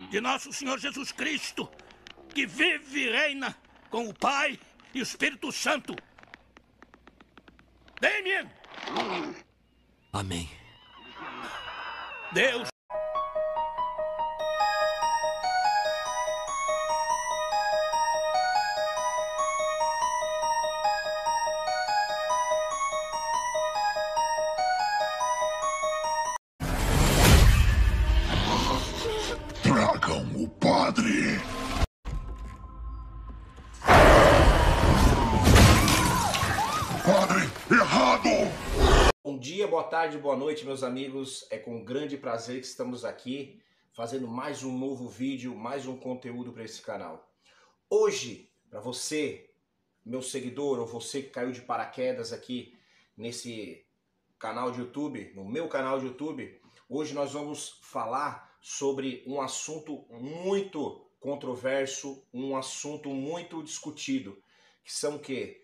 De nosso Senhor Jesus Cristo, que vive e reina com o Pai e o Espírito Santo. Damien! Amém. Deus. Tragam o padre. Padre, errado! Bom dia, boa tarde, boa noite, meus amigos. É com grande prazer que estamos aqui fazendo mais um novo vídeo, mais um conteúdo para esse canal. Hoje, para você, meu seguidor, ou você que caiu de paraquedas aqui nesse canal de YouTube, no meu canal de YouTube, hoje nós vamos falar sobre um assunto muito controverso, um assunto muito discutido, que são o quê?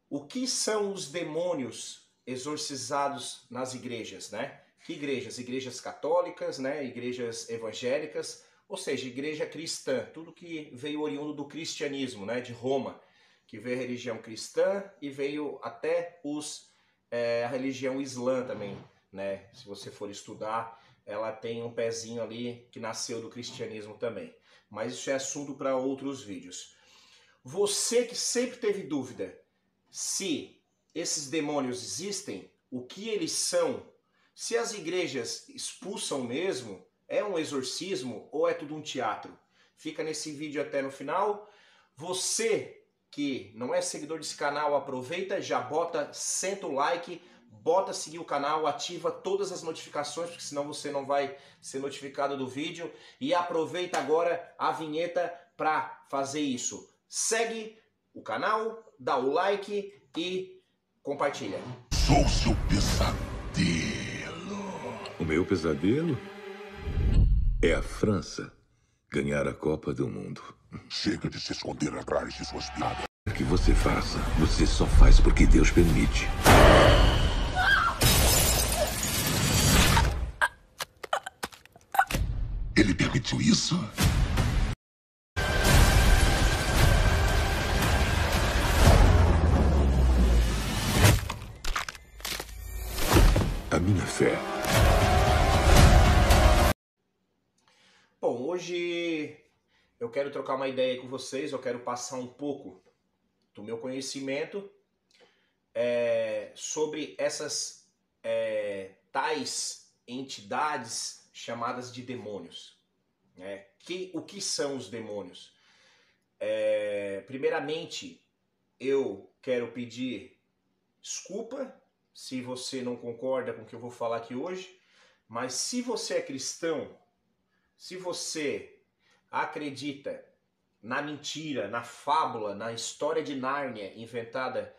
O que são os demônios exorcizados nas igrejas, né? Que igrejas? Igrejas católicas, né? Igrejas evangélicas, ou seja, igreja cristã, tudo que veio oriundo do cristianismo, né? De Roma, que veio a religião cristã e veio até a religião islã também, né? Se você for estudar, ela tem um pezinho ali que nasceu do cristianismo também. Mas isso é assunto para outros vídeos. Você que sempre teve dúvida se esses demônios existem, o que eles são, se as igrejas expulsam mesmo, é um exorcismo ou é tudo um teatro? Fica nesse vídeo até no final. Você que não é seguidor desse canal, aproveita, já senta o like, bota seguir o canal, ativa todas as notificações, porque senão você não vai ser notificado do vídeo. E aproveita agora a vinheta para fazer isso. Segue o canal, dá o like e compartilha. Sou seu pesadelo. O meu pesadelo é a França ganhar a Copa do Mundo. Chega de se esconder atrás de suas piadas. O que você faça, você só faz porque Deus permite. Ele permitiu isso? A minha fé. Bom, hoje eu quero trocar uma ideia com vocês, eu quero passar um pouco do meu conhecimento sobre essas tais entidades chamadas de demônios. Né? O que são os demônios? Primeiramente, eu quero pedir desculpa se você não concorda com o que eu vou falar aqui hoje, mas se você é cristão, se você acredita na mentira, na fábula, na história de Nárnia inventada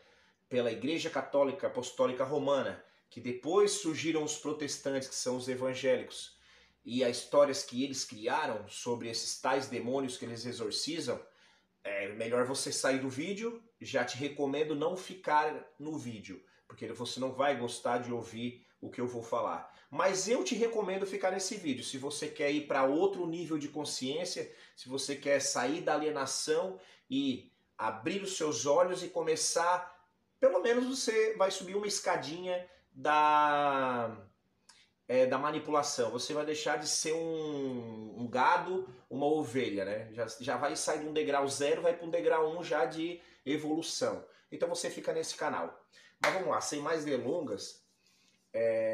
pela Igreja Católica Apostólica Romana, que depois surgiram os protestantes, que são os evangélicos, e as histórias que eles criaram sobre esses tais demônios que eles exorcizam, é melhor você sair do vídeo. Já te recomendo não ficar no vídeo, porque você não vai gostar de ouvir o que eu vou falar. Mas eu te recomendo ficar nesse vídeo, se você quer ir para outro nível de consciência, se você quer sair da alienação e abrir os seus olhos e começar, pelo menos você vai subir uma escadinha da manipulação. Você vai deixar de ser um gado, uma ovelha, né? Já vai sair de um degrau 0, vai para um degrau 1 já de evolução. Então você fica nesse canal. Mas vamos lá, sem mais delongas,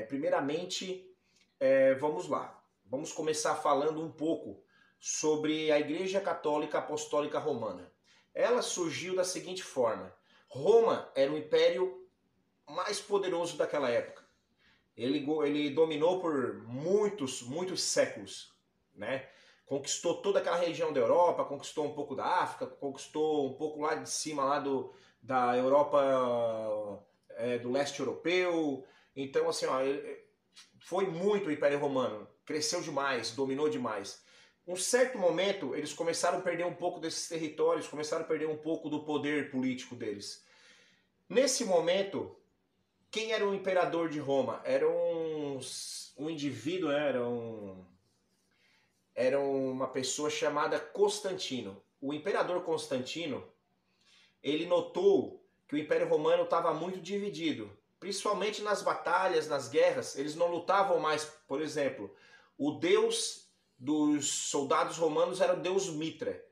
primeiramente, vamos lá. Vamos começar falando um pouco sobre a Igreja Católica Apostólica Romana. Ela surgiu da seguinte forma. Roma era o império mais poderoso daquela época. Ele dominou por muitos séculos, né? Conquistou toda aquela região da Europa, conquistou um pouco da África, conquistou um pouco lá de cima lá da Europa, do leste europeu. Então, assim, ó, foi muito o Império Romano, cresceu demais, dominou demais. Um certo momento, eles começaram a perder um pouco desses territórios, começaram a perder um pouco do poder político deles. Nesse momento, Quem era o imperador de Roma? Era um indivíduo, né? Era uma pessoa chamada Constantino. O imperador Constantino, ele notou que o Império Romano estava muito dividido, principalmente nas batalhas, nas guerras. Eles não lutavam mais, por exemplo, o deus dos soldados romanos era o deus Mitra,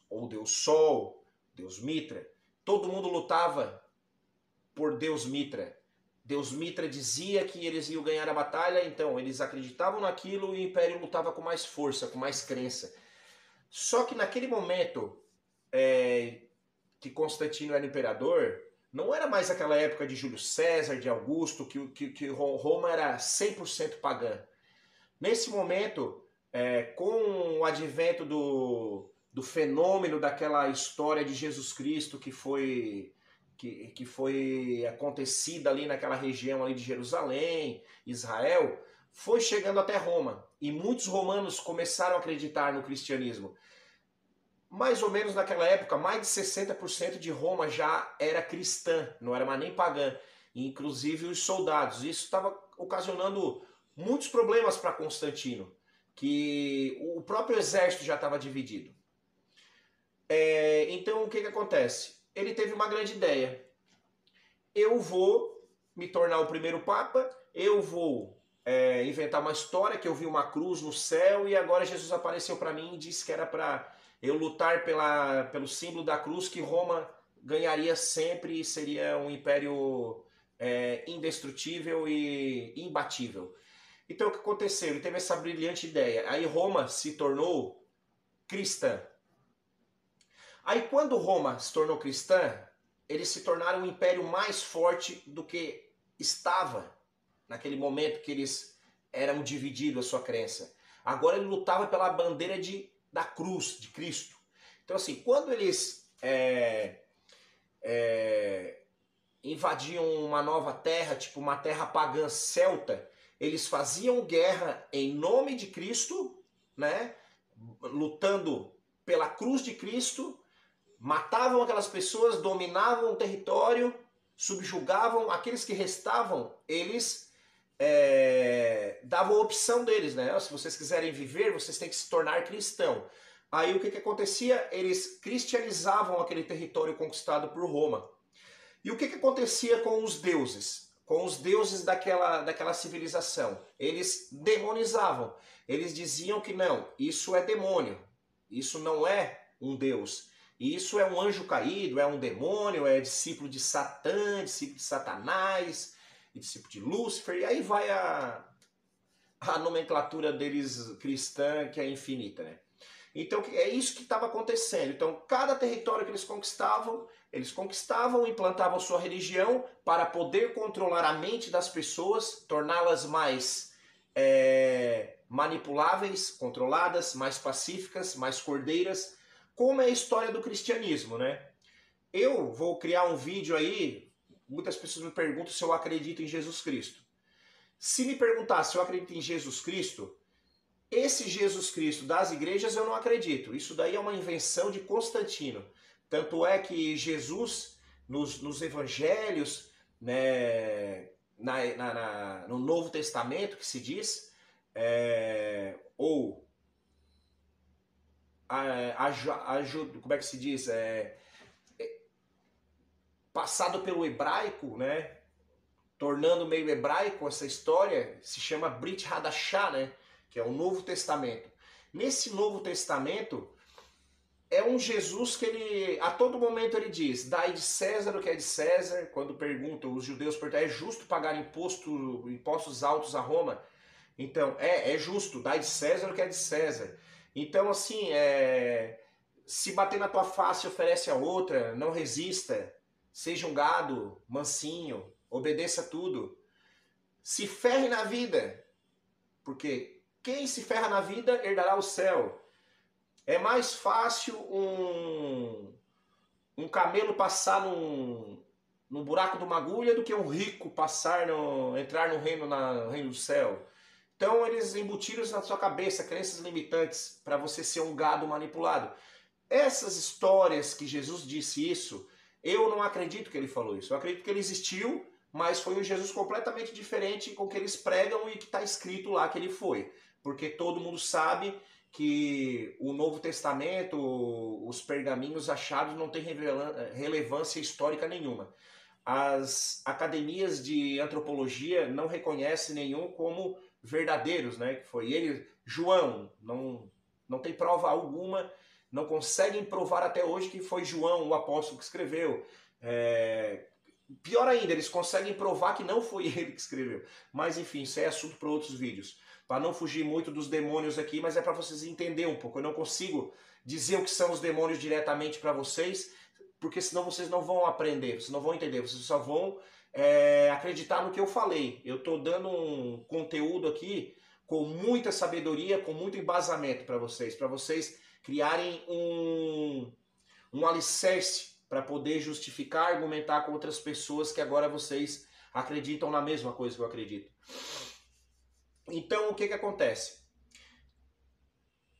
ou deus Sol, deus Mitra. Todo mundo lutava por deus Mitra. Deus Mitra dizia que eles iam ganhar a batalha, então eles acreditavam naquilo e o Império lutava com mais força, com mais crença. Só que naquele momento que Constantino era imperador, não era mais aquela época de Júlio César, de Augusto, que Roma era 100% pagã. Nesse momento, com o advento do fenômeno daquela história de Jesus Cristo que foi acontecida ali naquela região ali de Jerusalém, Israel, foi chegando até Roma. E muitos romanos começaram a acreditar no cristianismo. Mais ou menos naquela época, mais de 60% de Roma já era cristã, não era mais nem pagã, inclusive os soldados. Isso estava ocasionando muitos problemas para Constantino, que o próprio exército já estava dividido. Então o que acontece? Ele teve uma grande ideia. Eu vou me tornar o primeiro papa, eu vou inventar uma história que eu vi uma cruz no céu e agora Jesus apareceu para mim e disse que era para eu lutar pelo símbolo da cruz, que Roma ganharia sempre e seria um império indestrutível e imbatível. Então o que aconteceu? Ele teve essa brilhante ideia. Aí Roma se tornou cristã. Aí quando Roma se tornou cristã, eles se tornaram um império mais forte do que estava naquele momento que eles eram divididos a sua crença. Agora ele lutava pela bandeira da cruz, de Cristo. Então assim, quando eles invadiam uma nova terra, tipo uma terra pagã celta, eles faziam guerra em nome de Cristo, né? Lutando pela cruz de Cristo, matavam aquelas pessoas, dominavam o território, subjugavam aqueles que restavam, eles davam a opção deles, né? Se vocês quiserem viver, vocês têm que se tornar cristão. Aí o que acontecia? Eles cristianizavam aquele território conquistado por Roma. E o que acontecia com os deuses? Com os deuses daquela civilização? Eles demonizavam. Eles diziam que não, isso é demônio, isso não é um deus. Isso é um anjo caído, é um demônio, é discípulo de Satã, discípulo de Satanás, discípulo de Lúcifer, e aí vai a nomenclatura deles cristã, que é infinita, né? Então é isso que estava acontecendo. Então cada território que eles conquistavam, implantavam sua religião para poder controlar a mente das pessoas, torná-las mais manipuláveis, controladas, mais pacíficas, mais cordeiras, como é a história do cristianismo, né? Eu vou criar um vídeo aí, muitas pessoas me perguntam se eu acredito em Jesus Cristo. Se me perguntar se eu acredito em Jesus Cristo, esse Jesus Cristo das igrejas eu não acredito. Isso daí é uma invenção de Constantino. Tanto é que Jesus, nos evangelhos, né, no Novo Testamento, que se diz, ou como é que se diz? Passado pelo hebraico, né? Tornando meio hebraico essa história, se chama Brit Hadashah, né? Que é o Novo Testamento. Nesse Novo Testamento, é um Jesus que ele, a todo momento ele diz, dai de César o que é de César. Quando perguntam, os judeus perguntam, é justo pagar impostos altos a Roma? Então, é justo, dai de César o que é de César. Então, assim, se bater na tua face, oferece a outra, não resista, seja um gado, mansinho, obedeça tudo. Se ferre na vida, porque quem se ferra na vida herdará o céu. É mais fácil um camelo passar num buraco de uma agulha do que um rico entrar no reino do céu. Então eles embutiram isso na sua cabeça, crenças limitantes, para você ser um gado manipulado. Essas histórias que Jesus disse isso, eu não acredito que ele falou isso. Eu acredito que ele existiu, mas foi um Jesus completamente diferente com o que eles pregam e que está escrito lá que ele foi. Porque todo mundo sabe que o Novo Testamento, os pergaminhos achados não têm relevância histórica nenhuma. As academias de antropologia não reconhecem nenhum como verdadeiros, né? Que foi ele, João, não tem prova alguma, não conseguem provar até hoje que foi João, o apóstolo, que escreveu. Pior ainda, eles conseguem provar que não foi ele que escreveu. Mas enfim, isso é assunto para outros vídeos. Para não fugir muito dos demônios aqui, mas é para vocês entenderem um pouco. Eu não consigo dizer o que são os demônios diretamente para vocês, porque senão vocês não vão aprender, vocês não vão entender, vocês só vão acreditar no que eu falei. Eu estou dando um conteúdo aqui com muita sabedoria, com muito embasamento para vocês criarem um alicerce para poder justificar, argumentar com outras pessoas que agora vocês acreditam na mesma coisa que eu acredito. Então, o que acontece?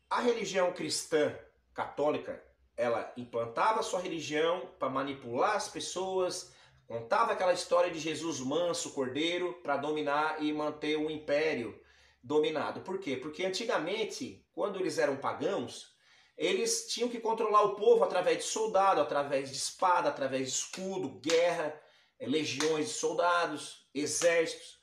A religião cristã católica, ela implantava a sua religião para manipular as pessoas, contava aquela história de Jesus manso, cordeiro, para dominar e manter o império dominado. Por quê? Porque antigamente, quando eles eram pagãos, eles tinham que controlar o povo através de soldado, através de espada, através de escudo, guerra, legiões de soldados, exércitos.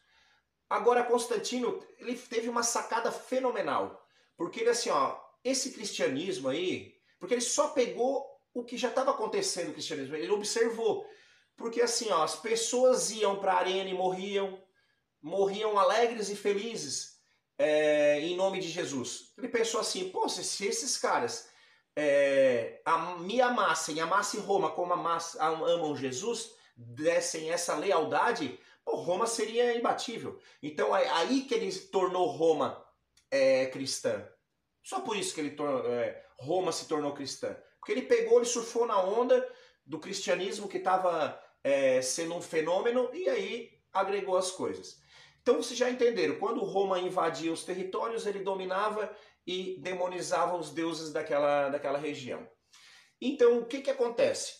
Agora Constantino, ele teve uma sacada fenomenal, porque ele assim, ó, esse cristianismo aí, porque ele só pegou o que já estava acontecendo no cristianismo, ele observou, porque assim, ó, as pessoas iam para a arena e morriam alegres e felizes em nome de Jesus. Ele pensou assim, pô, se esses caras me amassem Roma como amam Jesus, dessem essa lealdade, pô, Roma seria imbatível. Então é aí que ele tornou Roma cristã. Só por isso que Roma se tornou cristã. Porque ele surfou na onda do cristianismo que estava sendo um fenômeno e aí agregou as coisas. Então vocês já entenderam, quando Roma invadia os territórios, ele dominava e demonizava os deuses daquela região. Então o que acontece?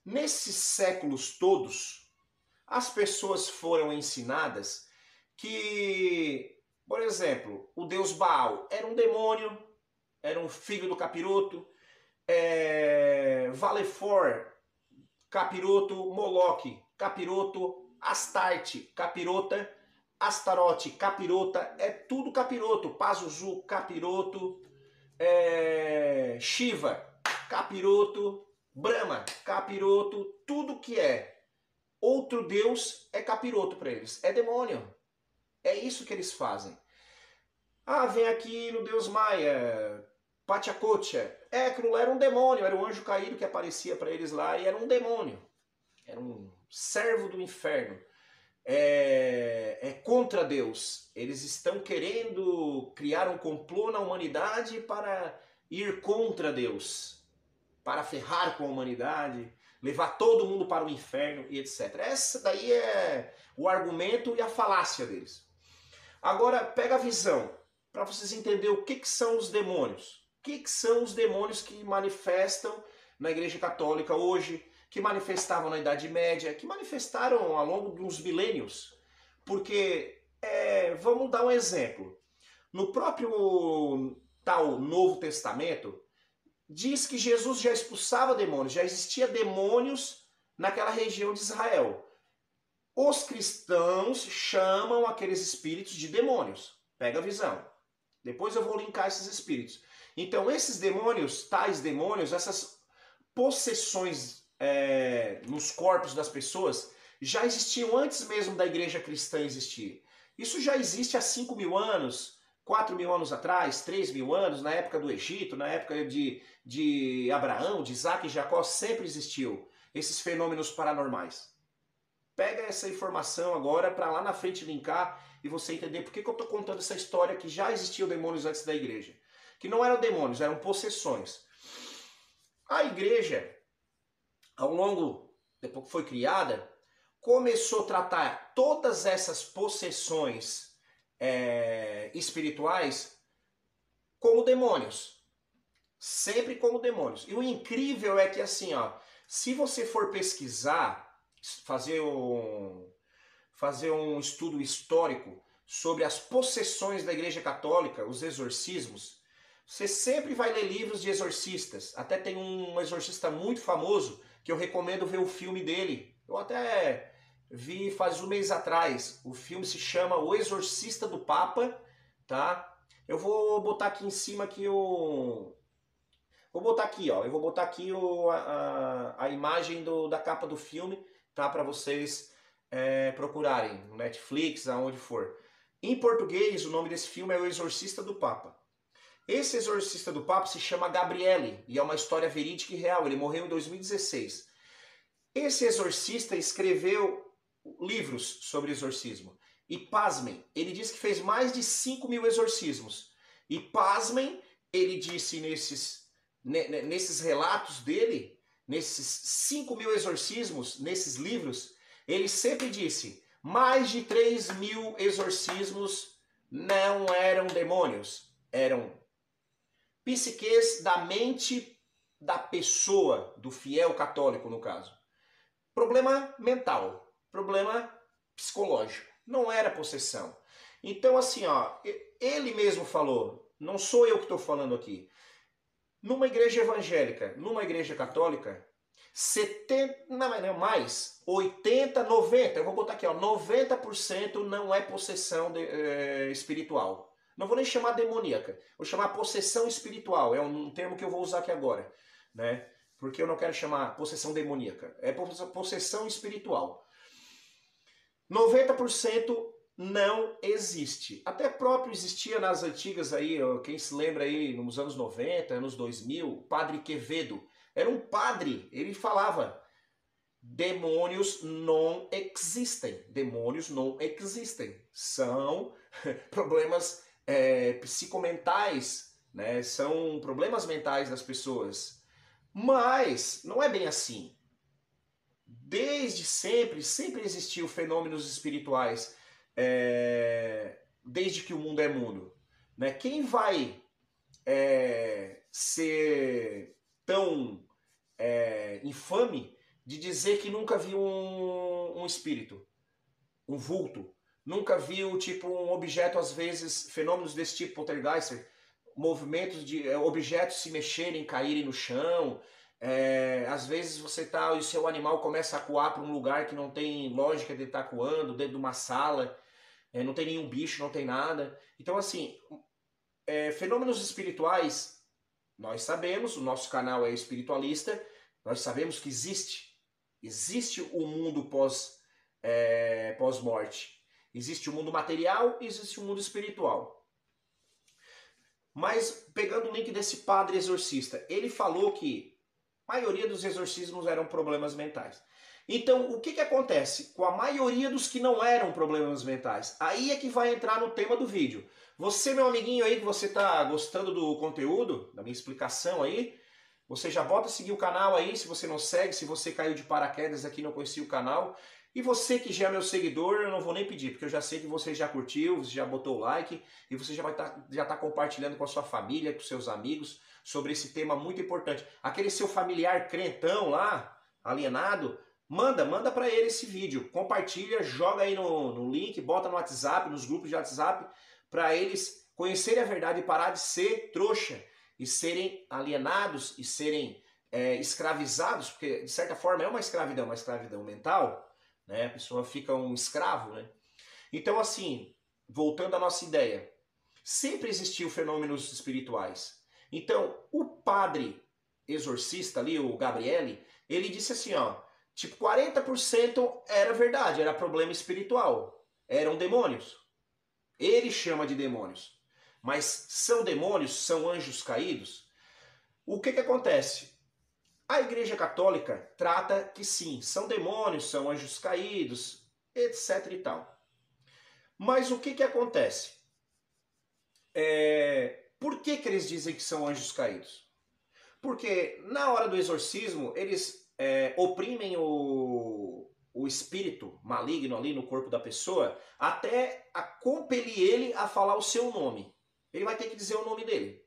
Nesses séculos todos, as pessoas foram ensinadas que, por exemplo, o deus Baal era um demônio, era um filho do capiroto, Valefor, capiroto, Moloque, capiroto, Astarte, capirota, Astarote, capirota, é tudo capiroto, Pazuzu, capiroto, Shiva, capiroto, Brahma, capiroto, tudo que é outro deus é capiroto para eles, é demônio. É isso que eles fazem. Ah, vem aqui no deus Maia, Pachacocha. Aquilo lá era um demônio, era um anjo caído que aparecia para eles lá e era um demônio. Era um servo do inferno. É contra Deus. Eles estão querendo criar um complô na humanidade para ir contra Deus, para ferrar com a humanidade, levar todo mundo para o inferno e etc. Essa daí é o argumento e a falácia deles. Agora, pega a visão, para vocês entenderem o que são os demônios. O que são os demônios que manifestam na Igreja Católica hoje, que manifestavam na Idade Média, que manifestaram ao longo de uns milênios. Porque, vamos dar um exemplo. No próprio tal Novo Testamento, diz que Jesus já expulsava demônios, já existia demônios naquela região de Israel. Os cristãos chamam aqueles espíritos de demônios. Pega a visão. Depois eu vou linkar esses espíritos. Então esses demônios, tais demônios, essas possessões nos corpos das pessoas, já existiam antes mesmo da igreja cristã existir. Isso já existe há 5.000 anos, 4.000 anos atrás, 3.000 anos, na época do Egito, na época de Abraão, de Isaac e Jacó, sempre existiu esses fenômenos paranormais. Pega essa informação agora para lá na frente linkar e você entender por que eu estou contando essa história que já existiam demônios antes da igreja. Que não eram demônios, eram possessões. A igreja, ao longo, depois que foi criada, começou a tratar todas essas possessões espirituais como demônios. Sempre como demônios. E o incrível é que assim, ó, se você for pesquisar, fazer fazer um estudo histórico sobre as possessões da Igreja Católica, os exorcismos, você sempre vai ler livros de exorcistas. Até tem um exorcista muito famoso que eu recomendo ver o filme dele. Eu até vi faz um mês atrás. O filme se chama O Exorcista do Papa, tá? Eu vou botar aqui em cima aqui o... Vou botar aqui, ó. Eu vou botar aqui a imagem da capa do filme, tá? Para vocês procurarem no Netflix, aonde for. Em português, o nome desse filme é O Exorcista do Papa. Esse exorcista do Papa se chama Gabriele e é uma história verídica e real. Ele morreu em 2016. Esse exorcista escreveu livros sobre exorcismo. E pasmem, ele diz que fez mais de 5.000 exorcismos. E pasmem, ele disse nesses relatos dele, nesses 5.000 exorcismos, nesses livros, ele sempre disse, mais de 3.000 exorcismos não eram demônios, eram psiques da mente da pessoa, do fiel católico no caso. Problema mental, problema psicológico, não era possessão. Então assim, ó, ele mesmo falou, não sou eu que estou falando aqui. Numa igreja evangélica, numa igreja católica, 80, 90, eu vou botar aqui, ó, 90% não é possessão espiritual. Não vou nem chamar demoníaca, vou chamar possessão espiritual, é um termo que eu vou usar aqui agora, né? Porque eu não quero chamar possessão demoníaca, é possessão espiritual. 90% não existe. Até próprio existia nas antigas aí, quem se lembra aí, nos anos 90, anos 2000, o Padre Quevedo. Era um padre, ele falava, demônios não existem. Demônios não existem. São problemas psicomentais, né? São problemas mentais das pessoas. Mas não é bem assim. Desde sempre, sempre existiu fenômenos espirituais, desde que o mundo é mundo. Né? Quem vai ser tão infame de dizer que nunca viu um espírito, um vulto, nunca viu tipo um objeto, às vezes, fenômenos desse tipo, poltergeist, movimentos de objetos se mexerem, caírem no chão, às vezes você tá, o seu animal começa a acuar para um lugar que não tem lógica de estar acuando, dentro de uma sala, não tem nenhum bicho, não tem nada. Então assim, fenômenos espirituais, nós sabemos, o nosso canal é espiritualista, nós sabemos que existe o mundo pós-morte. Existe o mundo material e existe o mundo espiritual. Mas, pegando o link desse padre exorcista, ele falou que a maioria dos exorcismos eram problemas mentais. Então, o que acontece com a maioria dos que não eram problemas mentais? Aí é que vai entrar no tema do vídeo. Você, meu amiguinho aí, que você está gostando do conteúdo, da minha explicação aí, você já bota seguir o canal aí, se você não segue, se você caiu de paraquedas aqui e não conhecia o canal. E você que já é meu seguidor, eu não vou nem pedir, porque eu já sei que você já curtiu, você já botou o like, e você já vai tá compartilhando com a sua família, com seus amigos, sobre esse tema muito importante. Aquele seu familiar crentão lá, alienado, manda para ele esse vídeo, compartilha, joga aí no link, bota no WhatsApp, nos grupos de WhatsApp, para eles conhecerem a verdade e parar de ser trouxa, e serem alienados, e serem escravizados, porque de certa forma é uma escravidão mental, né? A pessoa fica um escravo, né? Então assim, voltando à nossa ideia, sempre existiu fenômenos espirituais. Então, o padre exorcista ali, o Gabriele, ele disse assim, ó, tipo 40% era verdade, era problema espiritual, eram demônios. Ele chama de demônios. Mas são demônios, são anjos caídos? O que acontece? A Igreja Católica trata que sim, são demônios, são anjos caídos, etc e tal. Mas o que acontece? Por que eles dizem que são anjos caídos? Porque na hora do exorcismo, eles oprimem o espírito maligno ali no corpo da pessoa até a compelir ele a falar o seu nome. Ele vai ter que dizer o nome dele.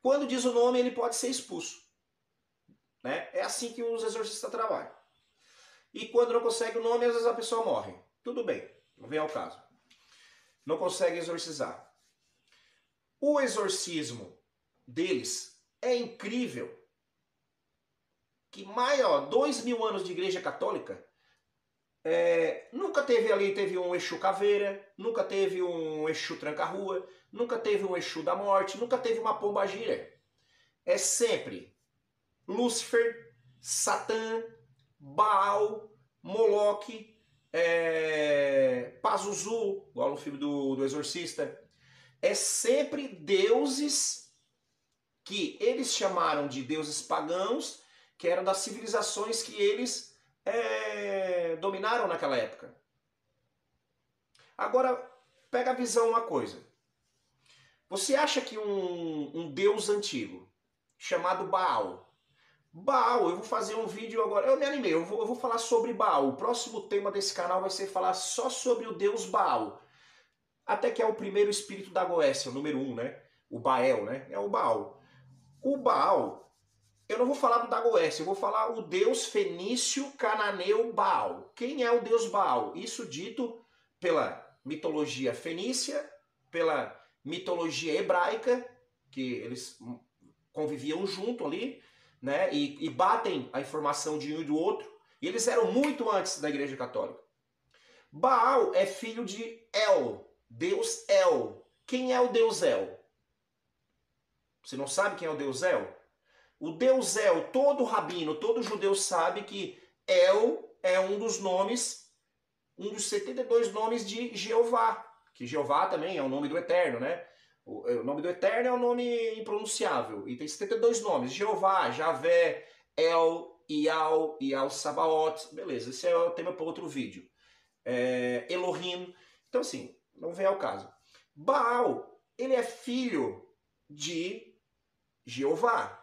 Quando diz o nome, ele pode ser expulso. Né? É assim que os exorcistas trabalham. E quando não consegue o nome, às vezes a pessoa morre. Tudo bem. Não vem ao caso. Não consegue exorcizar. O exorcismo deles é incrível. Que mais, 2000 anos de igreja católica, nunca teve um Exu caveira, nunca teve um Exu tranca-rua, nunca teve um Exu da morte, nunca teve uma pombagira. É sempre Lúcifer, Satã, Baal, Moloque, Pazuzu, igual no filme do Exorcista. É sempre deuses que eles chamaram de deuses pagãos, que eram das civilizações que eles dominaram naquela época. Agora, pega a visão uma coisa. Você acha que um deus antigo, chamado Baal, eu vou fazer um vídeo agora, eu me animei, eu vou falar sobre Baal. O próximo tema desse canal vai ser falar só sobre o deus Baal. Até que é o primeiro espírito da Goécia, o número 1, né? O Baal, né? É o Baal. O Baal, eu não vou falar do Dagoeste, eu vou falar o deus fenício cananeu Baal. Quem é o deus Baal? Isso dito pela mitologia fenícia, pela mitologia hebraica, que eles conviviam junto ali, né? E batem a informação de um e do outro. E eles eram muito antes da Igreja Católica. Baal é filho de El, deus El. Quem é o deus El? Você não sabe quem é o deus El? O deus El, todo rabino, todo judeu sabe que El é um dos nomes, um dos 72 nomes de Jeová. Que Jeová também é o nome do Eterno, né? O nome do Eterno é um nome impronunciável. E tem 72 nomes. Jeová, Javé, El, Ial Sabaoth. Beleza, esse é o tema para outro vídeo. Elohim. Então assim, não vem ao caso. Baal, ele é filho de Jeová.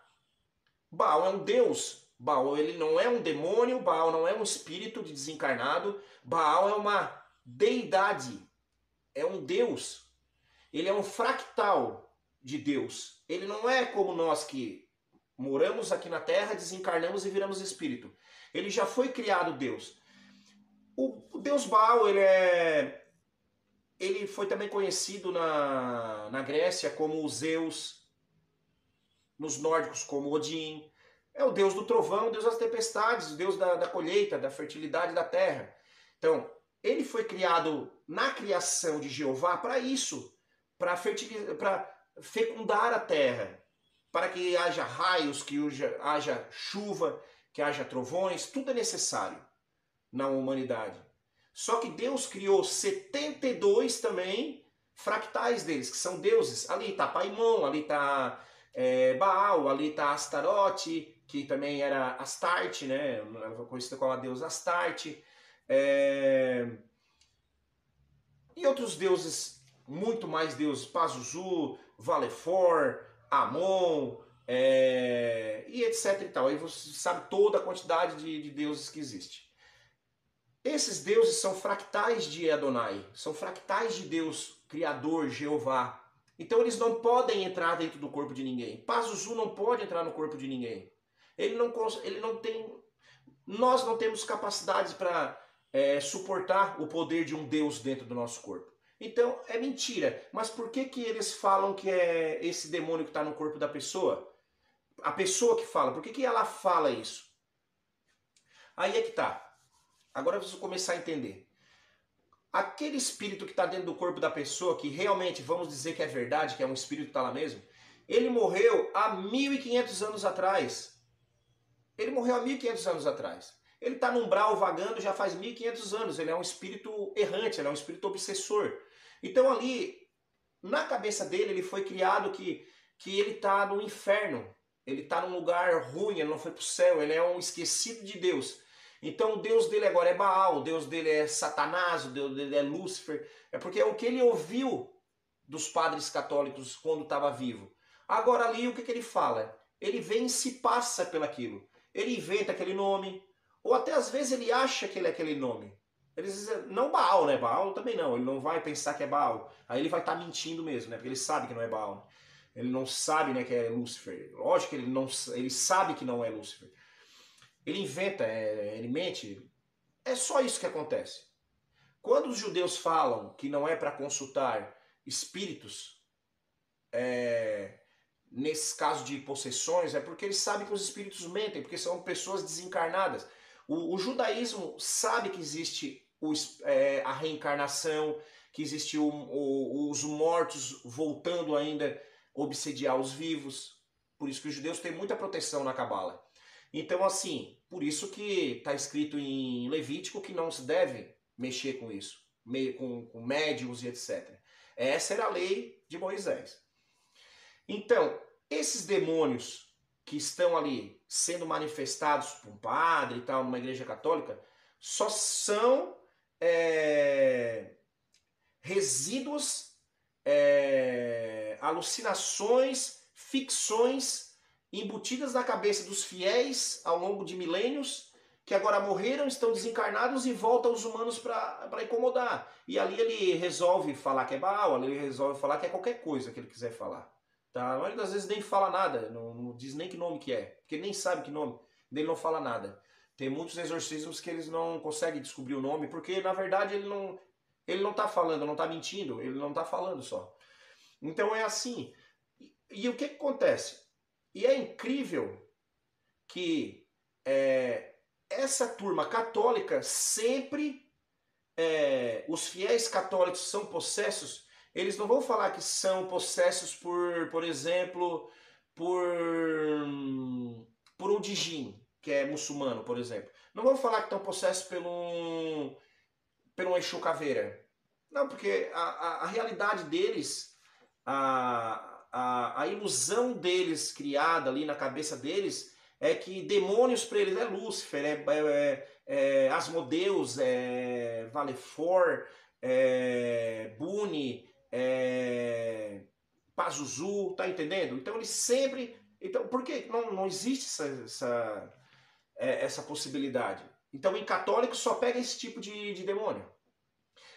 Baal é um deus. Baal ele não é um demônio, Baal não é um espírito de desencarnado. Baal é uma deidade, é um deus. Ele é um fractal de Deus. Ele não é como nós que moramos aqui na Terra, desencarnamos e viramos espírito. Ele já foi criado Deus. O deus Baal, ele foi também conhecido na Grécia como Zeus, nos nórdicos como Odin. É o deus do trovão, o deus das tempestades, o deus da colheita, da fertilidade da terra. Então, ele foi criado na criação de Jeová para isso, para fecundar a terra, para que haja raios, que haja chuva, que haja trovões, tudo é necessário na humanidade. Só que Deus criou 72 também fractais deles, que são deuses. Ali está Paimon, ali está Baal, ali está Astarote, que também era Astarte, né? Conhecida como a deusa Astarte. E outros deuses, muito mais deuses, Pazuzu, Valefor, Amon, e etc e tal. Aí você sabe toda a quantidade de deuses que existe. Esses deuses são fractais de Adonai, são fractais de Deus, Criador, Jeová. Então eles não podem entrar dentro do corpo de ninguém. Pazuzu não pode entrar no corpo de ninguém. Ele não tem... Nós não temos capacidade para suportar o poder de um Deus dentro do nosso corpo. Então é mentira. Mas por que eles falam que é esse demônio que está no corpo da pessoa? A pessoa que fala. Por que ela fala isso? Aí é que tá. Agora eu preciso começar a entender. Aquele espírito que está dentro do corpo da pessoa, que realmente vamos dizer que é verdade, que é um espírito que está lá mesmo, ele morreu há 1500 anos atrás. Ele morreu há 1500 anos atrás. Ele está no umbral vagando já faz 1500 anos. Ele é um espírito errante, ele é um espírito obsessor. Então ali, na cabeça dele, ele foi criado que ele está no inferno. Ele está num lugar ruim, ele não foi para o céu, ele é um esquecido de Deus. Então o Deus dele agora é Baal, o Deus dele é Satanás, o Deus dele é Lúcifer. É porque é o que ele ouviu dos padres católicos quando estava vivo. Agora ali o que ele fala? Ele vem e se passa pelaquilo. Ele inventa aquele nome, ou até às vezes ele acha que ele é aquele nome. Ele diz, não Baal, né? Baal também não, ele não vai pensar que é Baal. Aí ele vai estar mentindo mesmo, né? Porque ele sabe que não é Baal. Ele não sabe, né, que é Lúcifer. Lógico que ele sabe que não é Lúcifer. Ele inventa, ele mente. É só isso que acontece. Quando os judeus falam que não é para consultar espíritos, nesse caso de possessões, é porque eles sabem que os espíritos mentem, porque são pessoas desencarnadas. O judaísmo sabe que existe a reencarnação, que existe os mortos voltando ainda a obsediar os vivos. Por isso que os judeus têm muita proteção na Cabala. Então, assim, por isso que está escrito em Levítico que não se deve mexer com isso, com médiuns e etc. Essa era a lei de Moisés. Então, esses demônios que estão ali sendo manifestados por um padre e tal, numa igreja católica, só são resíduos, alucinações, ficções embutidas na cabeça dos fiéis ao longo de milênios, que agora morreram, estão desencarnados e voltam aos humanos para incomodar. E ali ele resolve falar que é Baal, ali ele resolve falar que é qualquer coisa que ele quiser falar. Tá? A maioria das vezes nem fala nada, não diz nem que nome que é, porque ele nem sabe que nome, ele não fala nada. Tem muitos exorcismos que eles não conseguem descobrir o nome, porque na verdade ele não está falando, não está mentindo, ele não está falando só. Então é assim. E o que acontece? E é incrível que essa turma católica sempre, os fiéis católicos são possessos. Eles não vão falar que são possessos por exemplo, por um djinn, que é muçulmano, por exemplo. Não vão falar que estão possessos pelo um Exu Caveira. Não, porque a realidade deles, a ilusão deles criada ali na cabeça deles é que demônios para eles é Lúcifer, Asmodeus, Valefor, Buni, Pazuzu, tá entendendo? Então eles sempre... Então, por que não existe essa possibilidade? Então em católico só pega esse tipo de demônio.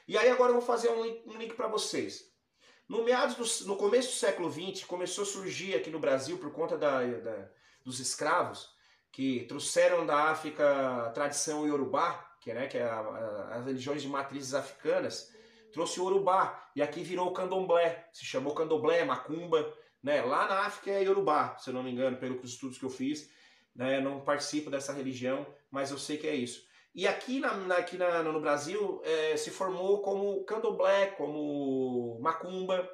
E aí agora eu vou fazer um link para vocês. No começo do século XX, começou a surgir aqui no Brasil, por conta dos escravos, que trouxeram da África a tradição Yorubá, que é as religiões de matrizes africanas, trouxe o Yorubá, e aqui virou o Candomblé, se chamou Candomblé, Macumba, né? Lá na África é Yorubá, se eu não me engano, pelos estudos que eu fiz, né? Não participo dessa religião, mas eu sei que é isso. E aqui no Brasil se formou como Candomblé, como Macumba.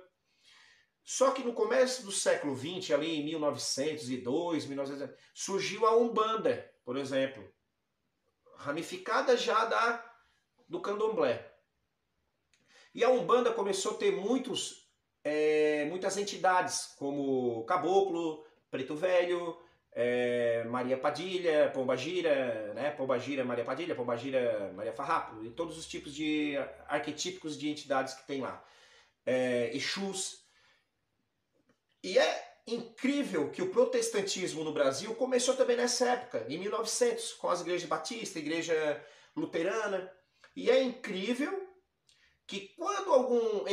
Só que no começo do século XX, ali em 1902, 1900, surgiu a Umbanda, por exemplo, ramificada já do Candomblé. E a Umbanda começou a ter muitas entidades, como Caboclo, Preto Velho, Maria Padilha, Pombagira, né? Pombagira Maria Padilha, Pombagira Maria Farrapo, e todos os tipos de arquetípicos de entidades que tem lá. Exus. E é incrível que o protestantismo no Brasil começou também nessa época, em 1900, com as igrejas batistas, igreja luterana. E é incrível que quando algum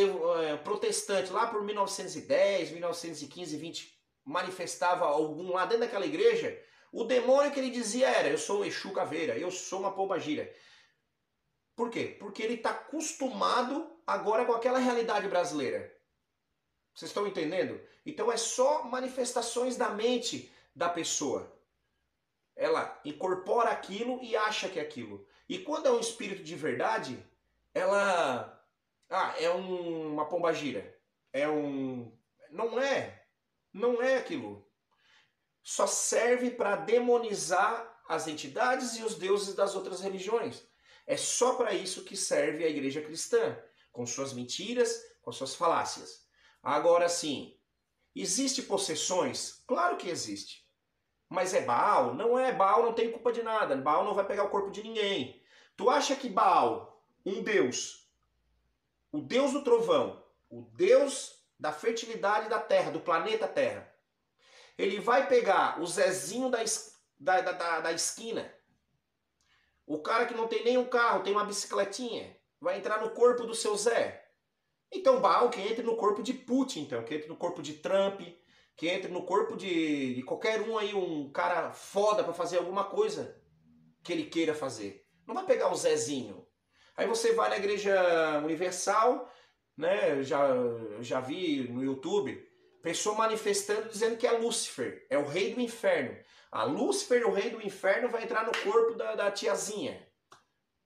protestante lá por 1910, 1915, 20 manifestava algum lá dentro daquela igreja, o demônio que ele dizia era: eu sou um Exu Caveira, eu sou uma Pombagira. Por quê? Porque ele está acostumado agora com aquela realidade brasileira. Vocês estão entendendo? Então é só manifestações da mente da pessoa. Ela incorpora aquilo e acha que é aquilo. E quando é um espírito de verdade, ela... é uma pombagira. Não é aquilo. Só serve para demonizar as entidades e os deuses das outras religiões. É só para isso que serve a igreja cristã, com suas mentiras, com suas falácias. Agora sim, existe possessões? Claro que existe. Mas é Baal? Não é. Baal não tem culpa de nada. Baal não vai pegar o corpo de ninguém. Tu acha que Baal, um deus, o deus do trovão, o deus da fertilidade da terra, do planeta Terra, ele vai pegar o Zezinho da esquina, o cara que não tem nem um carro, tem uma bicicletinha, vai entrar no corpo do seu Zé? Então Baal que entre no corpo de Putin, então, que entre no corpo de Trump, que entre no corpo de qualquer um aí, um cara foda para fazer alguma coisa que ele queira fazer. Não vai pegar o Zezinho. Aí você vai na Igreja Universal, né? Já vi no YouTube, pessoa manifestando dizendo que é Lúcifer, é o rei do inferno. A Lúcifer, o rei do inferno, vai entrar no corpo da tiazinha.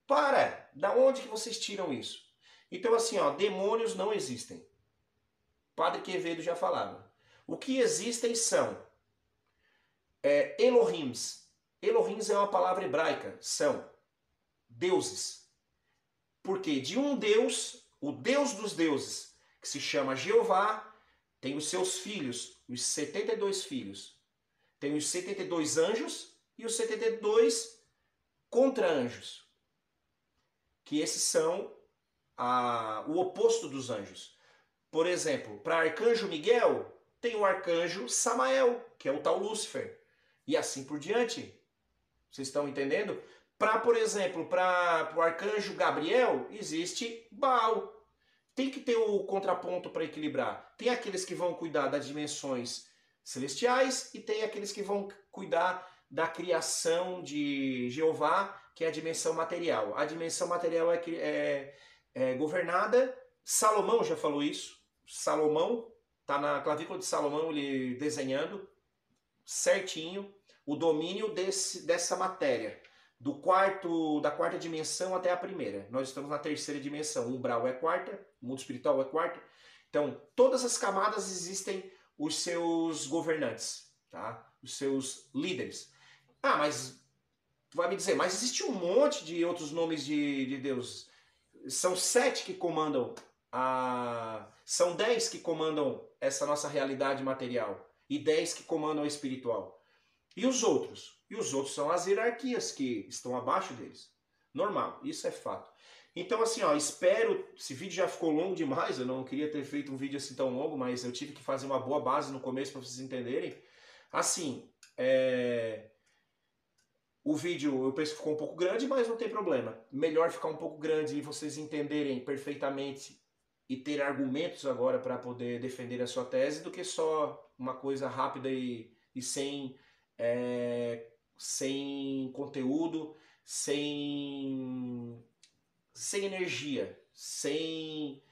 Para! Da onde que vocês tiram isso? Então assim, ó, demônios não existem. Padre Quevedo já falava. O que existem são Elohims. Elohims é uma palavra hebraica, são deuses. Porque de um Deus, o Deus dos deuses, que se chama Jeová, tem os seus filhos, os 72 filhos. Tem os 72 anjos e os 72 contra-anjos. Que esses são o oposto dos anjos. Por exemplo, para arcanjo Miguel, tem o arcanjo Samael, que é o tal Lúcifer. E assim por diante. Vocês estão entendendo? Por exemplo, para o arcanjo Gabriel, existe Baal. Tem que ter o contraponto para equilibrar. Tem aqueles que vão cuidar das dimensões celestiais e tem aqueles que vão cuidar da criação de Jeová, que é a dimensão material. A dimensão material é governada. Salomão já falou isso. Salomão, está na clavícula de Salomão, ele desenhando certinho o domínio dessa matéria. Da quarta dimensão até a primeira. Nós estamos na terceira dimensão. O umbral é quarta, o mundo espiritual é quarta. Então, todas as camadas existem os seus governantes, tá? Os seus líderes. Ah, mas tu vai me dizer, mas existe um monte de outros nomes de Deus. São 7 que comandam são 10 que comandam essa nossa realidade material e 10 que comandam a espiritual. E os outros? E os outros são as hierarquias que estão abaixo deles. Normal, isso é fato. Então assim, ó, espero, esse vídeo já ficou longo demais, eu não queria ter feito um vídeo assim tão longo, mas eu tive que fazer uma boa base no começo para vocês entenderem. Assim, o vídeo eu penso que ficou um pouco grande, mas não tem problema. Melhor ficar um pouco grande e vocês entenderem perfeitamente e ter argumentos agora para poder defender a sua tese do que só uma coisa rápida e sem conteúdo, sem energia, sem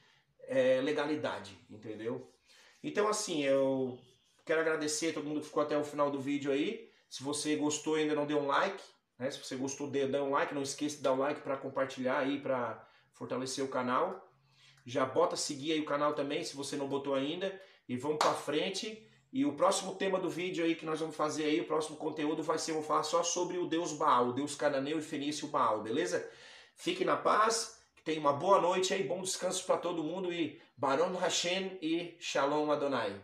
legalidade, entendeu? Então assim, eu quero agradecer a todo mundo que ficou até o final do vídeo aí. Se você gostou e ainda não deu um like, né? Se você gostou, dê um like, não esqueça de dar um like para compartilhar aí, para fortalecer o canal. Já bota seguir aí o canal também, se você não botou ainda, e vamos para frente. E o próximo tema do vídeo aí que nós vamos fazer aí, o próximo conteúdo vai ser, eu vou falar só sobre o Deus Baal, o Deus cananeu e fenício Baal, beleza? Fique na paz, que tenha uma boa noite aí, bom descanso para todo mundo e Baron Hashem e Shalom Adonai.